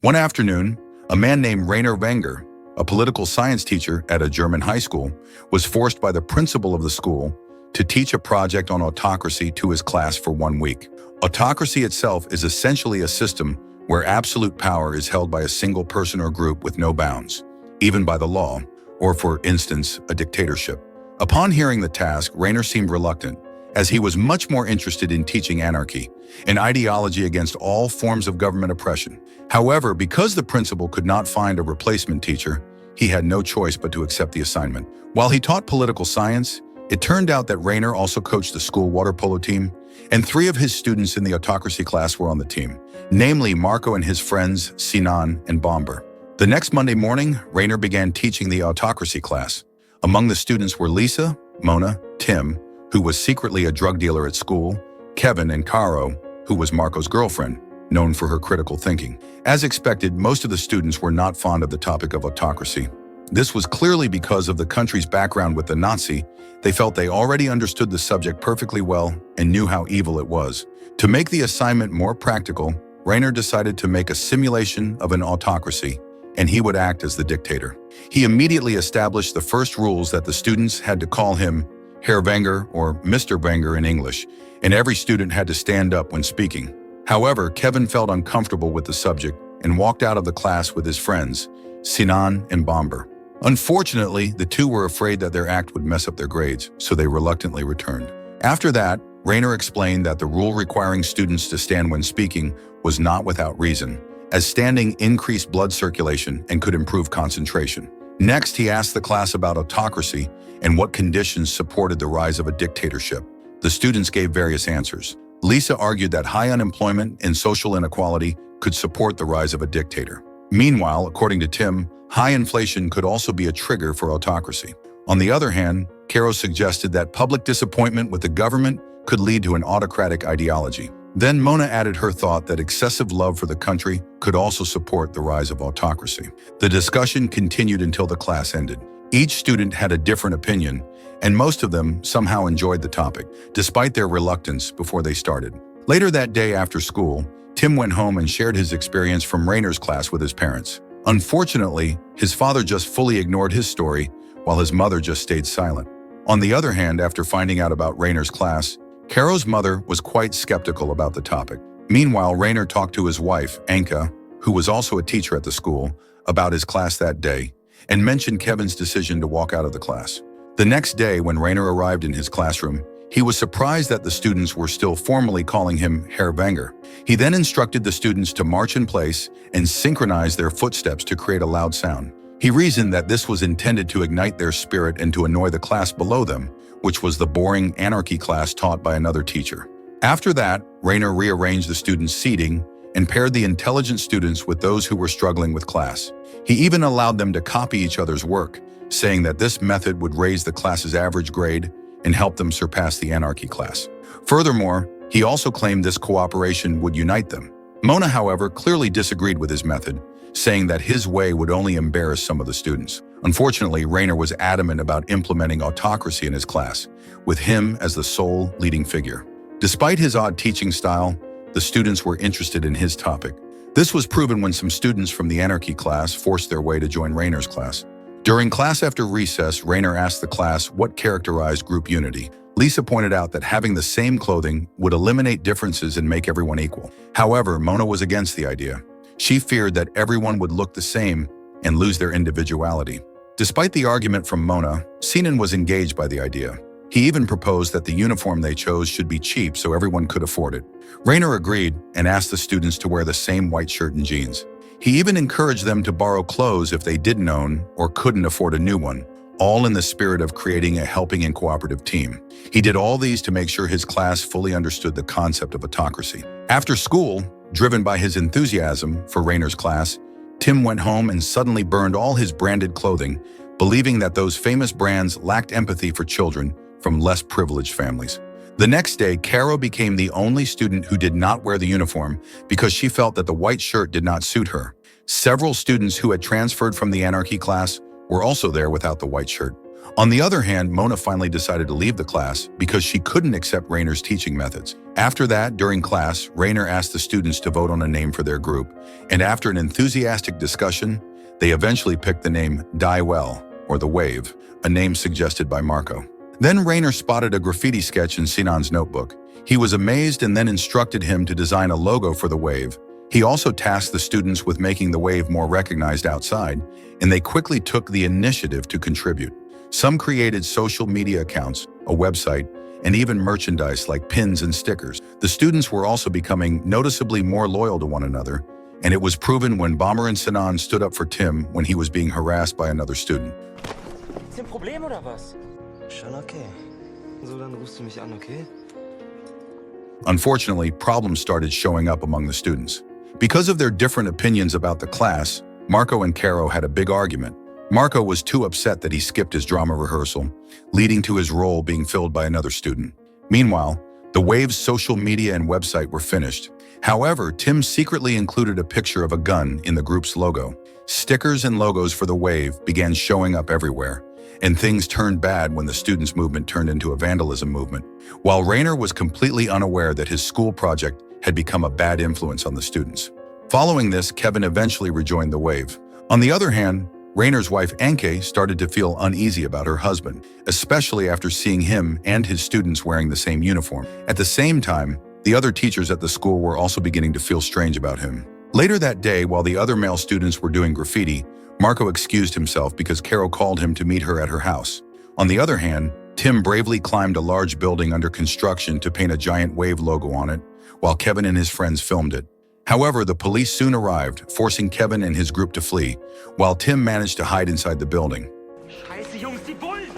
One afternoon, a man named Rainer Wenger, a political science teacher at a German high school, was forced by the principal of the school to teach a project on autocracy to his class for 1 week. Autocracy itself is essentially a system where absolute power is held by a single person or group with no bounds, even by the law, or for instance, a dictatorship. Upon hearing the task, Rainer seemed reluctant, as he was much more interested in teaching anarchy, an ideology against all forms of government oppression. However, because the principal could not find a replacement teacher, he had no choice but to accept the assignment. While he taught political science, it turned out that Rainer also coached the school water polo team, and 3 of his students in the autocracy class were on the team, namely Marco and his friends Sinan and Bomber. The next Monday morning, Rainer began teaching the autocracy class. Among the students were Lisa, Mona, Tim, who was secretly a drug dealer at school, Kevin, and Caro, who was Marco's girlfriend, known for her critical thinking. As expected, most of the students were not fond of the topic of autocracy. This was clearly because of the country's background with the Nazi. They felt they already understood the subject perfectly well and knew how evil it was. To make the assignment more practical, Rainer decided to make a simulation of an autocracy, and he would act as the dictator. He immediately established the first rules that the students had to call him Herr Wenger, or Mr. Wenger in English, and every student had to stand up when speaking. However, Kevin felt uncomfortable with the subject and walked out of the class with his friends, Sinan and Bomber. Unfortunately, the 2 were afraid that their act would mess up their grades, so they reluctantly returned. After that, Rainer explained that the rule requiring students to stand when speaking was not without reason, as standing increased blood circulation and could improve concentration. Next, he asked the class about autocracy and what conditions supported the rise of a dictatorship. The students gave various answers. Lisa argued that high unemployment and social inequality could support the rise of a dictator. Meanwhile, according to Tim, high inflation could also be a trigger for autocracy. On the other hand, Caro suggested that public disappointment with the government could lead to an autocratic ideology. Then Mona added her thought that excessive love for the country could also support the rise of autocracy. The discussion continued until the class ended. Each student had a different opinion, and most of them somehow enjoyed the topic, despite their reluctance before they started. Later that day after school, Tim went home and shared his experience from Rainer's class with his parents. Unfortunately, his father just fully ignored his story, while his mother just stayed silent. On the other hand, after finding out about Rainer's class, Caro's mother was quite skeptical about the topic. Meanwhile, Rainer talked to his wife, Anka, who was also a teacher at the school, about his class that day, and mentioned Kevin's decision to walk out of the class. The next day, when Rainer arrived in his classroom, he was surprised that the students were still formally calling him Herr Wenger. He then instructed the students to march in place and synchronize their footsteps to create a loud sound. He reasoned that this was intended to ignite their spirit and to annoy the class below them, which was the boring anarchy class taught by another teacher. After that, Rainer rearranged the students' seating and paired the intelligent students with those who were struggling with class. He even allowed them to copy each other's work, saying that this method would raise the class's average grade and help them surpass the anarchy class. Furthermore, he also claimed this cooperation would unite them. Mona, however, clearly disagreed with his method, saying that his way would only embarrass some of the students. Unfortunately, Rainer was adamant about implementing autocracy in his class, with him as the sole leading figure. Despite his odd teaching style, the students were interested in his topic. This was proven when some students from the anarchy class forced their way to join Rainer's class. During class after recess, Rainer asked the class what characterized group unity. Lisa pointed out that having the same clothing would eliminate differences and make everyone equal. However, Mona was against the idea. She feared that everyone would look the same and lose their individuality. Despite the argument from Mona, Sinan was engaged by the idea. He even proposed that the uniform they chose should be cheap so everyone could afford it. Rainer agreed and asked the students to wear the same white shirt and jeans. He even encouraged them to borrow clothes if they didn't own or couldn't afford a new one, all in the spirit of creating a helping and cooperative team. He did all these to make sure his class fully understood the concept of autocracy. After school, driven by his enthusiasm for Rainer's class, Tim went home and suddenly burned all his branded clothing, believing that those famous brands lacked empathy for children from less privileged families. The next day, Caro became the only student who did not wear the uniform because she felt that the white shirt did not suit her. Several students who had transferred from the anarchy class were also there without the white shirt. On the other hand, Mona finally decided to leave the class because she couldn't accept Rayner's teaching methods. After that, during class, Rayner asked the students to vote on a name for their group, and after an enthusiastic discussion, they eventually picked the name Die Well, or The Wave, a name suggested by Marco. Then Rayner spotted a graffiti sketch in Sinan's notebook. He was amazed and then instructed him to design a logo for the wave. He also tasked the students with making the wave more recognized outside, and they quickly took the initiative to contribute. Some created social media accounts, a website, and even merchandise like pins and stickers. The students were also becoming noticeably more loyal to one another, and it was proven when Bomber and Sinan stood up for Tim when he was being harassed by another student. Ist ein Problem oder was? Schon okay. So, dann rufst du mich an, okay? Unfortunately, problems started showing up among the students. Because of their different opinions about the class, Marco and Caro had a big argument. Marco was too upset that he skipped his drama rehearsal, leading to his role being filled by another student. Meanwhile, the Wave's social media and website were finished. However, Tim secretly included a picture of a gun in the group's logo. Stickers and logos for the Wave began showing up everywhere, and things turned bad when the students' movement turned into a vandalism movement. While Rayner was completely unaware that his school project had become a bad influence on the students. Following this, Kevin eventually rejoined the Wave. On the other hand, Rayner's wife Anke started to feel uneasy about her husband, especially after seeing him and his students wearing the same uniform. At the same time, the other teachers at the school were also beginning to feel strange about him. Later that day, while the other male students were doing graffiti, Marco excused himself because Caro called him to meet her at her house. On the other hand, Tim bravely climbed a large building under construction to paint a giant Wave logo on it, while Kevin and his friends filmed it. However, the police soon arrived, forcing Kevin and his group to flee, while Tim managed to hide inside the building. Scheiße, Jungs, die Bullen!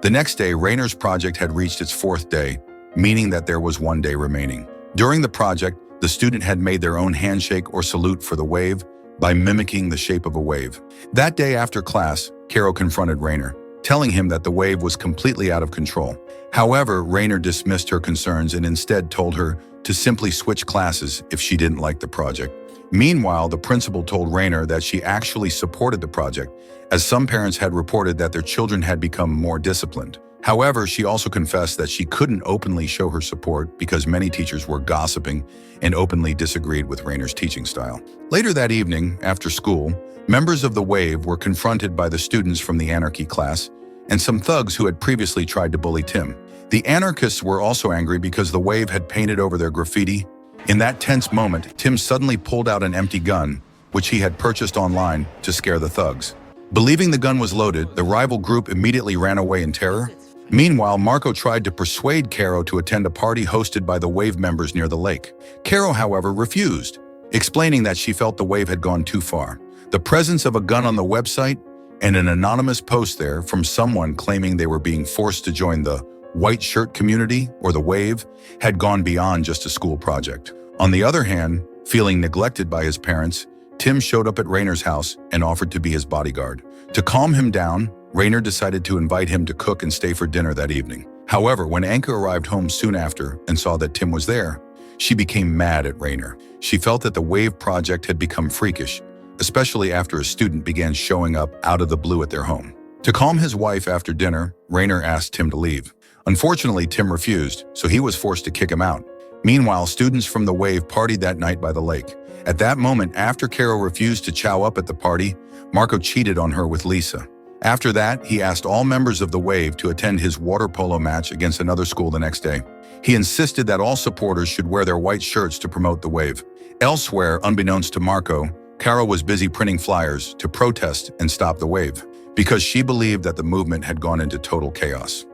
The next day, Rayner's project had reached its 4th day, meaning that there was 1 day remaining. During the project, the student had made their own handshake or salute for the Wave by mimicking the shape of a wave. That day after class, Caro confronted Rayner, telling him that the Wave was completely out of control. However, Rayner dismissed her concerns and instead told her to simply switch classes if she didn't like the project. Meanwhile, the principal told Rayner that she actually supported the project, as some parents had reported that their children had become more disciplined. However, she also confessed that she couldn't openly show her support because many teachers were gossiping and openly disagreed with Rayner's teaching style. Later that evening, after school, members of the Wave were confronted by the students from the anarchy class and some thugs who had previously tried to bully Tim. The anarchists were also angry because the Wave had painted over their graffiti. In that tense moment, Tim suddenly pulled out an empty gun, which he had purchased online to scare the thugs. Believing the gun was loaded, the rival group immediately ran away in terror. Meanwhile, Marco tried to persuade Caro to attend a party hosted by the Wave members near the lake. Caro, however, refused, explaining that she felt the Wave had gone too far. The presence of a gun on the website and an anonymous post there from someone claiming they were being forced to join the white shirt community, or the Wave, had gone beyond just a school project. On the other hand, feeling neglected by his parents, Tim showed up at Rayner's house and offered to be his bodyguard. To calm him down, Rayner decided to invite him to cook and stay for dinner that evening. However, when Anke arrived home soon after and saw that Tim was there, she became mad at Rayner. She felt that the Wave project had become freakish, especially after a student began showing up out of the blue at their home. To calm his wife after dinner, Rayner asked Tim to leave. Unfortunately, Tim refused, so he was forced to kick him out. Meanwhile, students from the Wave partied that night by the lake. At that moment, after Caro refused to chow up at the party, Marco cheated on her with Lisa. After that, he asked all members of the Wave to attend his water polo match against another school the next day. He insisted that all supporters should wear their white shirts to promote the Wave. Elsewhere, unbeknownst to Marco, Caro was busy printing flyers to protest and stop the Wave, because she believed that the movement had gone into total chaos.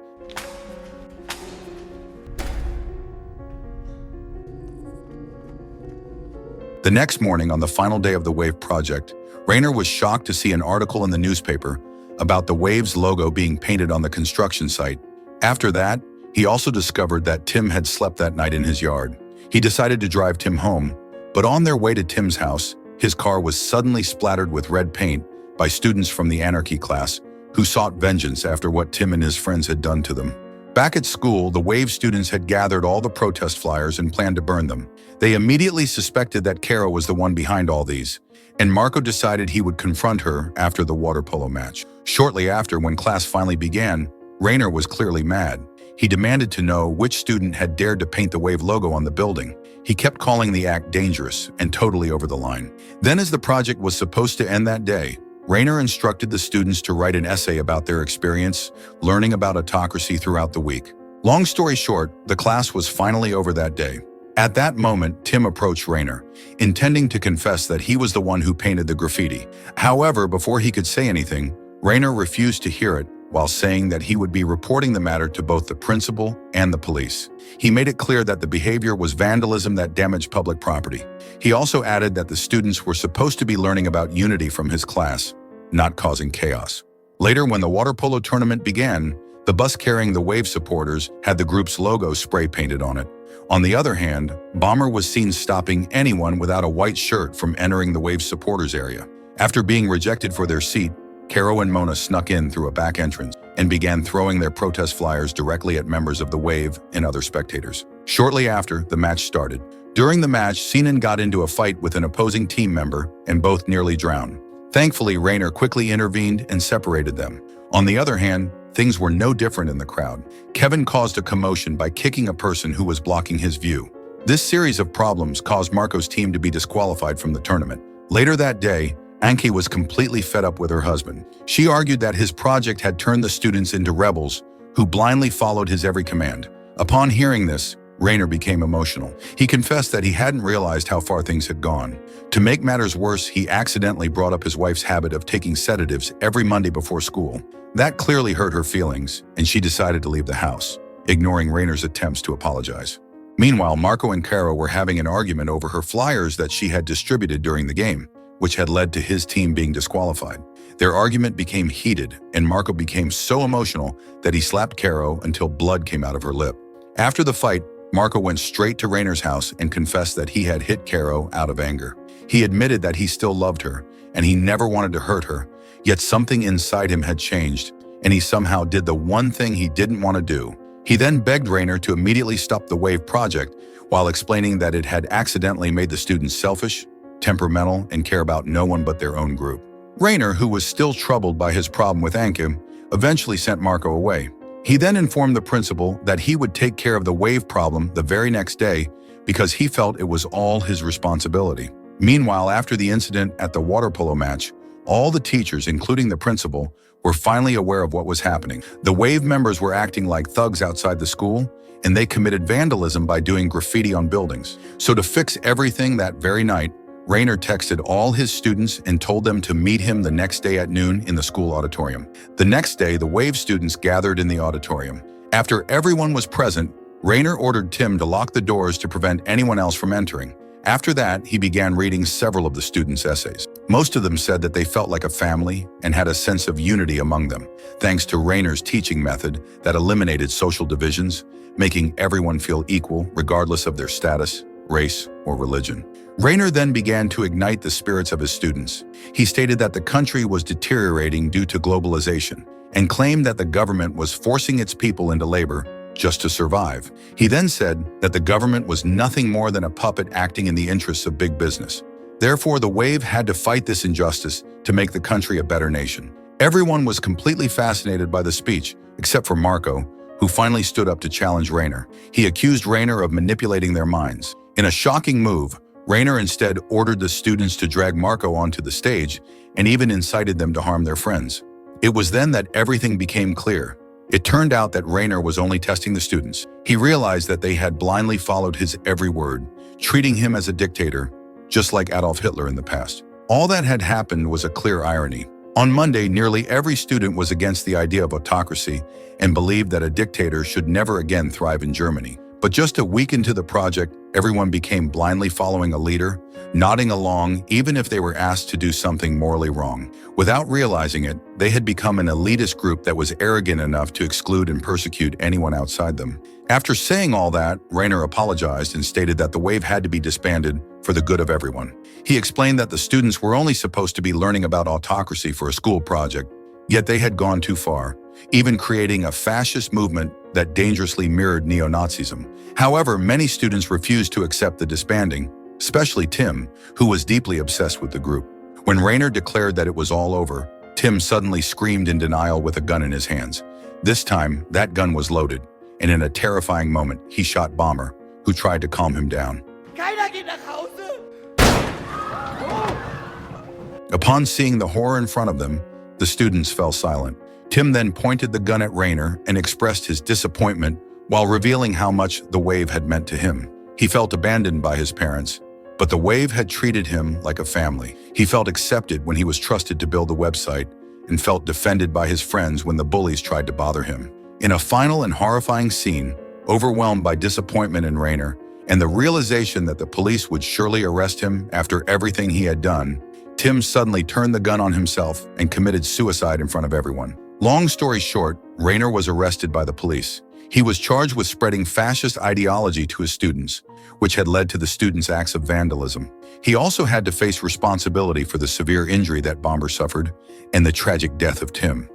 The next morning, on the final day of the Wave project, Rayner was shocked to see an article in the newspaper about the Wave's logo being painted on the construction site. After that, he also discovered that Tim had slept that night in his yard. He decided to drive Tim home, but on their way to Tim's house, his car was suddenly splattered with red paint by students from the anarchy class who sought vengeance after what Tim and his friends had done to them. Back at school, the Wave students had gathered all the protest flyers and planned to burn them. They immediately suspected that Kara was the one behind all these, and Marco decided he would confront her after the water polo match. Shortly after, when class finally began, Rainer was clearly mad. He demanded to know which student had dared to paint the Wave logo on the building. He kept calling the act dangerous and totally over the line. Then, as the project was supposed to end that day, Rainer instructed the students to write an essay about their experience learning about autocracy throughout the week. Long story short, the class was finally over that day. At that moment, Tim approached Rainer, intending to confess that he was the one who painted the graffiti. However, before he could say anything, Rainer refused to hear it, while saying that he would be reporting the matter to both the principal and the police. He made it clear that the behavior was vandalism that damaged public property. He also added that the students were supposed to be learning about unity from his class, not causing chaos. Later, when the water polo tournament began, the bus carrying the Wave supporters had the group's logo spray painted on it. On the other hand, Bomber was seen stopping anyone without a white shirt from entering the Wave supporters area. After being rejected for their seat, Caro and Mona snuck in through a back entrance and began throwing their protest flyers directly at members of the Wave and other spectators. Shortly after, the match started. During the match, Sinan got into a fight with an opposing team member and both nearly drowned. Thankfully, Rainer quickly intervened and separated them. On the other hand, things were no different in the crowd. Kevin caused a commotion by kicking a person who was blocking his view. This series of problems caused Marco's team to be disqualified from the tournament. Later that day, Anki was completely fed up with her husband. She argued that his project had turned the students into rebels who blindly followed his every command. Upon hearing this, Rainer became emotional. He confessed that he hadn't realized how far things had gone. To make matters worse, he accidentally brought up his wife's habit of taking sedatives every Monday before school. That clearly hurt her feelings, and she decided to leave the house, ignoring Rainer's attempts to apologize. Meanwhile, Marco and Caro were having an argument over her flyers that she had distributed during the game, which had led to his team being disqualified. Their argument became heated, and Marco became so emotional that he slapped Caro until blood came out of her lip. After the fight, Marco went straight to Rainer's house and confessed that he had hit Caro out of anger. He admitted that he still loved her, and he never wanted to hurt her, yet something inside him had changed, and he somehow did the one thing he didn't want to do. He then begged Rainer to immediately stop the Wave project, while explaining that it had accidentally made the students selfish, temperamental, and care about no one but their own group. Rainer, who was still troubled by his problem with Anke, eventually sent Marco away. He then informed the principal that he would take care of the Wave problem the very next day because he felt it was all his responsibility. Meanwhile, after the incident at the water polo match, all the teachers, including the principal, were finally aware of what was happening. The Wave members were acting like thugs outside the school, and they committed vandalism by doing graffiti on buildings. So to fix everything that very night, Rainer texted all his students and told them to meet him the next day at noon in the school auditorium. The next day, the Wave students gathered in the auditorium. After everyone was present, Rainer ordered Tim to lock the doors to prevent anyone else from entering. After that, he began reading several of the students' essays. Most of them said that they felt like a family and had a sense of unity among them, thanks to Rainer's teaching method that eliminated social divisions, making everyone feel equal regardless of their status, race, or religion. Rainer then began to ignite the spirits of his students. He stated that the country was deteriorating due to globalization and claimed that the government was forcing its people into labor just to survive. He then said that the government was nothing more than a puppet acting in the interests of big business. Therefore, the Wave had to fight this injustice to make the country a better nation. Everyone was completely fascinated by the speech, except for Marco, who finally stood up to challenge Rainer. He accused Rainer of manipulating their minds. In a shocking move, Rainer instead ordered the students to drag Marco onto the stage and even incited them to harm their friends. It was then that everything became clear. It turned out that Rainer was only testing the students. He realized that they had blindly followed his every word, treating him as a dictator, just like Adolf Hitler in the past. All that had happened was a clear irony. On Monday, nearly every student was against the idea of autocracy and believed that a dictator should never again thrive in Germany. But just a week into the project, everyone became blindly following a leader, nodding along even if they were asked to do something morally wrong. Without realizing it, they had become an elitist group that was arrogant enough to exclude and persecute anyone outside them. After saying all that, Rainer apologized and stated that the Wave had to be disbanded for the good of everyone. He explained that the students were only supposed to be learning about autocracy for a school project, yet they had gone too far. even creating a fascist movement that dangerously mirrored neo-Nazism. However, many students refused to accept the disbanding, especially Tim, who was deeply obsessed with the group. When Rainer declared that it was all over, Tim suddenly screamed in denial with a gun in his hands. This time, that gun was loaded, and in a terrifying moment, he shot Bomber, who tried to calm him down. Keiner geht nach Hause! Upon seeing the horror in front of them, the students fell silent. Tim then pointed the gun at Rainer and expressed his disappointment while revealing how much the Wave had meant to him. He felt abandoned by his parents, but the Wave had treated him like a family. He felt accepted when he was trusted to build a website and felt defended by his friends when the bullies tried to bother him. In a final and horrifying scene, overwhelmed by disappointment in Rainer and the realization that the police would surely arrest him after everything he had done, Tim suddenly turned the gun on himself and committed suicide in front of everyone. Long story short, Rainer was arrested by the police. He was charged with spreading fascist ideology to his students, which had led to the students' acts of vandalism. He also had to face responsibility for the severe injury that Bomber suffered and the tragic death of Tim.